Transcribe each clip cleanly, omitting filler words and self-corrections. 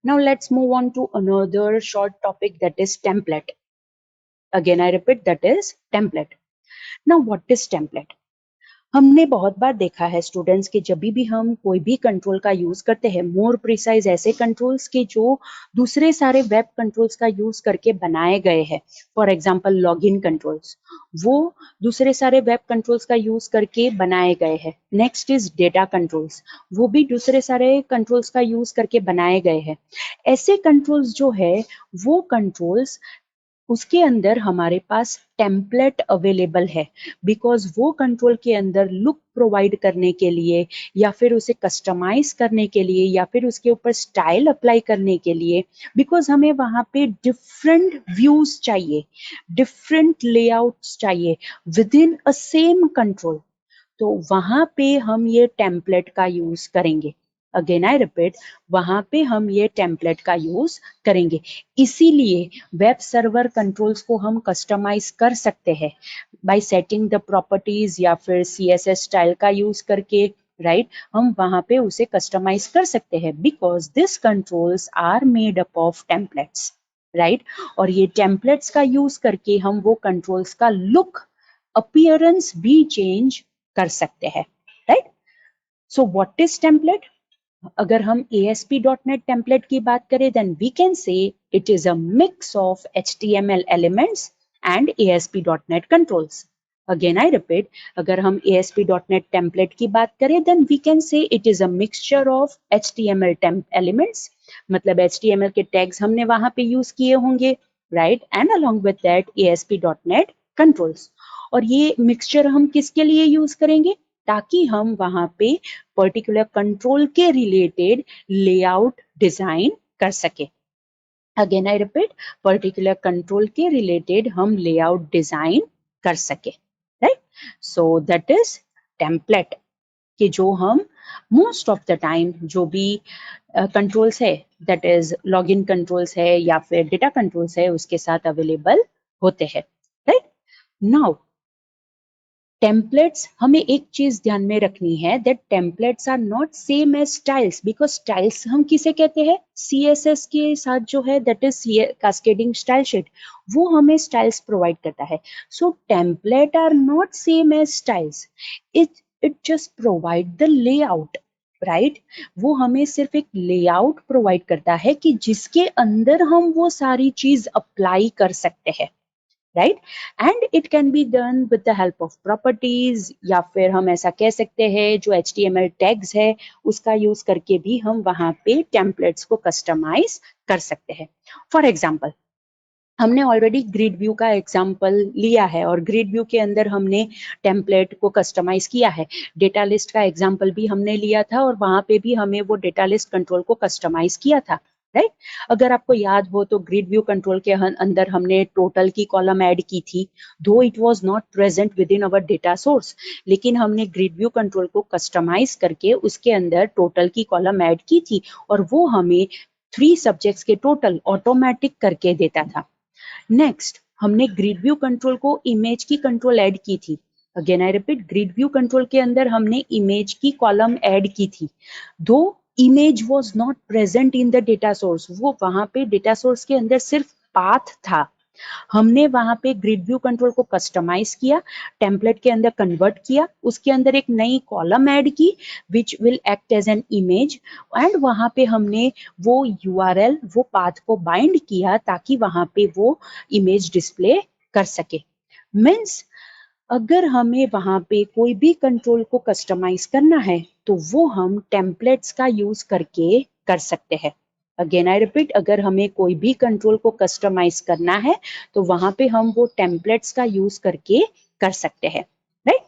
Now let's move on to another short topic, that is template. Again I repeat, that is template. Now what is template? हमने बहुत बार देखा है students के जब भी हम कोई भी कंट्रोल का यूज करते हैं, मोर प्रिसाइज ऐसे कंट्रोल्स के जो दूसरे सारे वेब कंट्रोल्स का यूज करके बनाए गए हैं. फॉर एग्जांपल लॉगिन कंट्रोल्स, वो दूसरे सारे वेब कंट्रोल्स का यूज करके बनाए गए हैं. नेक्स्ट इज डेटा कंट्रोल्स, वो भी दूसरे सारे कंट्रोल्स का यूज करके बनाए गए हैं. ऐसे कंट्रोल्स जो है वो कंट्रोल्स, उसके अंदर हमारे पास टेम्पलेट अवेलेबल है, बिकॉज वो कंट्रोल के अंदर लुक प्रोवाइड करने के लिए या फिर उसे कस्टमाइज करने के लिए या फिर उसके ऊपर स्टाइल अप्लाई करने के लिए, बिकॉज हमें वहां पे डिफरेंट व्यूज चाहिए, डिफरेंट लेआउट्स चाहिए with in a same control, तो वहां पे हम ये टेम्पलेट का यूज करेंगे. अगेन आई रिपीट, वहां पे हम ये टेम्पलेट का यूज करेंगे. इसीलिए वेब सर्वर कंट्रोल्स को हम कस्टमाइज कर सकते हैं बाय सेटिंग द प्रॉपर्टीज या फिर CSS स्टाइल का यूज करके, राइट हम वहां पे उसे कस्टमाइज कर सकते हैं, because this controls are made up of templates, right. और ये टेम्पलेट्स का यूज करके हम वो कंट्रोल्स का लुक, अपीयरेंस भी चेंज कर सकते हैं, right. So what is template? अगर हम ASP.NET टेम्पलेट की बात करें, then we can say it is a mix of HTML elements and ASP.NET controls. Again I repeat, अगर हम ASP.NET टेम्पलेट की बात करें, then we can say it is a mixture of HTML elements, मतलब HTML के tags हमने वहां पे यूज किए होंगे, right, and along with that ASP.NET controls. और ये मिक्सचर हम किसके लिए यूज करेंगे? ताकि हम वहां पे पर्टिकुलर कंट्रोल के रिलेटेड लेआउट डिजाइन कर सके. Again I repeat, particular control के रिलेटेड हम लेआउट डिजाइन कर सके, right. So that is template, कि जो हम मोस्ट ऑफ द टाइम जो भी कंट्रोल्स है, दैट इज लॉगिन कंट्रोल्स है या फिर डेटा कंट्रोल्स है, उसके साथ अवेलेबल होते हैं, राइट. नाउ टेम्पलेट्स, हमें एक चीज ध्यान में रखनी है, that templates are not same as styles, because styles हम किसे कहते हैं? CSS के साथ जो है, that is cascading style sheet, वो हमें स्टाइल्स प्रोवाइड करता है. So template are not same as styles, it just provide the layout, right. वो हमें सिर्फ एक लेआउट प्रोवाइड करता है कि जिसके अंदर हम वो सारी चीज अप्लाई कर सकते हैं, right. And it can be done with the help of properties, या फिर हम ऐसा कह सकते हैं जो HTML टैग्स है उसका यूज करके भी हम वहां पे टेम्पलेट्स को कस्टमाइज कर सकते हैं. फॉर एग्जाम्पल, हमने ऑलरेडी ग्रिड व्यू का एग्जाम्पल लिया है और ग्रिड व्यू के अंदर हमने टेम्पलेट को कस्टमाइज किया है. डेटा लिस्ट का एग्जाम्पल भी हमने लिया था और वहां पे भी हमें वो डेटा लिस्ट कंट्रोल को कस्टमाइज किया था, राइट. अगर आपको याद हो तो ग्रिड व्यू कंट्रोल के अंदर हमने टोटल की कॉलम ऐड की थी, दो it was not present with in our data source, लेकिन हमने ग्रिड व्यू कंट्रोल को कस्टमाइज करके उसके अंदर टोटल की कॉलम ऐड की थी और वो हमें 3 सब्जेक्ट्स के टोटल ऑटोमेटिक करके देता था. नेक्स्ट, हमने ग्रिड व्यू कंट्रोल को इमेज की कंट्रोल ऐड की थी. Again I repeat, grid view control के अंदर हमने इमेज की कॉलम ऐड की थी, दो image was not present in the data source, वो वहां पे डेटा सोर्स के अंदर सिर्फ पाथ था. हमने वहां पे ग्रिड व्यू कंट्रोल को कस्टमाइज किया, टेम्पलेट के अंदर कन्वर्ट किया, उसके अंदर एक नई कॉलम ऐड की which will act as an image, and वहां पे हमने वो URL, वो पाथ को बाइंड किया ताकि वहां पे वो इमेज डिस्प्ले कर सके. मीन्स अगर हमें वहां पे कोई भी कंट्रोल को कस्टमाइज करना है तो वो हम टेम्पलेट्स का यूज करके कर सकते हैं. अगेन आई रिपीट, अगर हमें कोई भी कंट्रोल को कस्टमाइज करना है तो वहां पे हम वो टेम्पलेट्स का यूज करके कर सकते हैं, राइट.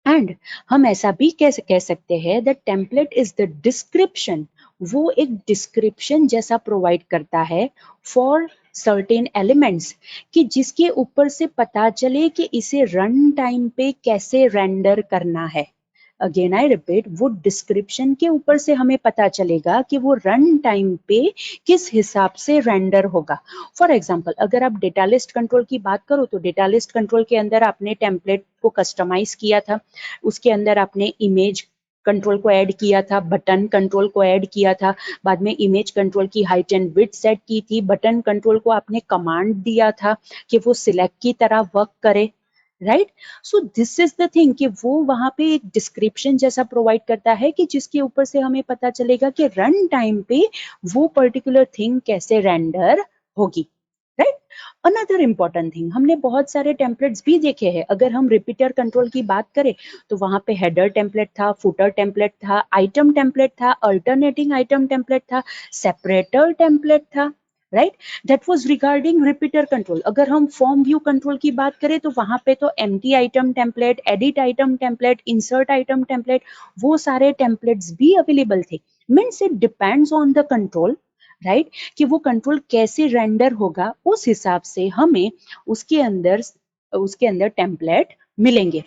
एंड हम ऐसा भी कह सकते हैं that template is the description, वो एक डिस्क्रिप्शन जैसा प्रोवाइड करता है फॉर सर्टेन एलिमेंट्स, कि जिसके ऊपर से पता चले कि इसे रन टाइम पे कैसे रेंडर करना है. अगेन आई रिपीट, वो डिस्क्रिप्शन के ऊपर से हमें पता चलेगा कि वो रन टाइम पे किस हिसाब से रेंडर होगा. फॉर एग्जाम्पल, अगर आप डेटा लिस्ट कंट्रोल की बात करो तो डेटा लिस्ट कंट्रोल के अंदर आपने टेम्पलेट को कस्टमाइज किया था, उसके अंदर आपने इमेज कंट्रोल को ऐड किया था, बटन कंट्रोल को ऐड किया था, बाद में इमेज कंट्रोल की हाइट एंड विड्थ सेट की थी, बटन कंट्रोल को आपने कमांड दिया था कि वो सिलेक्ट की तरह वर्क करे, right. So this is the thing कि वो वहां पे एक डिस्क्रिप्शन जैसा प्रोवाइड करता है कि जिसके ऊपर से हमें पता चलेगा कि रन टाइम पे वो पर्टिकुलर थिंग कैसे रेंडर होगी, राइट। अनदर इंपॉर्टेंट थिंग, हमने बहुत सारे टेम्पलेट्स भी देखे हैं। अगर हम रिपीटर कंट्रोल की बात करें तो वहां पे हेडर टेम्पलेट था, फुटर टेम्पलेट था, आइटम टेम्पलेट था, अल्टरनेटिंग आइटम टेम्पलेट था, सेपरेटर टेम्पलेट था, right. That was regarding repeater control. अगर हम फॉर्म व्यू कंट्रोल की बात करें तो वहां पे तो empty item template, edit item template, insert item template, वो सारे टेम्पलेट्स भी अवेलेबल थे। Means it depends on the control, right, कि वो कंट्रोल कैसे रेंडर होगा, उस हिसाब से हमें उसके अंदर टेम्पलेट मिलेंगे,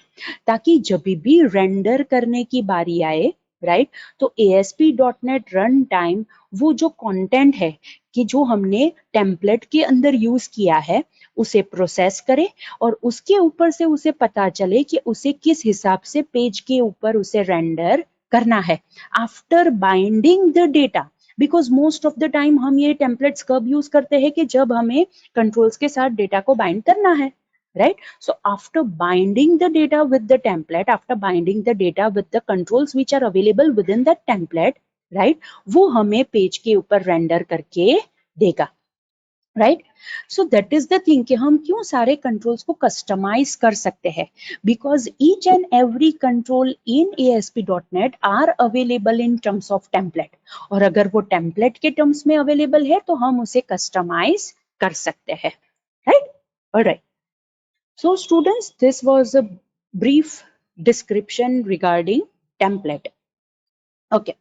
ताकि जब भी रेंडर करने की बारी आए, राइट, तो ASP.NET रन टाइम वो जो कंटेंट है कि जो हमने टेम्पलेट के अंदर यूज किया है उसे प्रोसेस करे और उसके ऊपर से उसे पता चले कि उसे किस हिसाब से पेज के ऊपर उसे रेंडर करना है after binding the data. Because most of the time हम ये टेम्पलेट्स कब यूज करते हैं कि जब हमें कंट्रोल्स के साथ डेटा को बाइंड करना है, right? So after binding the data with the template, after binding the data with the controls which are available within that template, right, वो हमें पेज के ऊपर रेंडर करके देगा, right. So that is the thing कि हम क्यों सारे कंट्रोल्स को कस्टमाइज कर सकते हैं, because each and every control in ASP.NET are available in terms of template, और अगर वो टेम्पलेट के टर्म्स में अवेलेबल है तो हम उसे कस्टमाइज कर सकते हैं, right. Alright, so students, this was a brief description regarding template. Okay.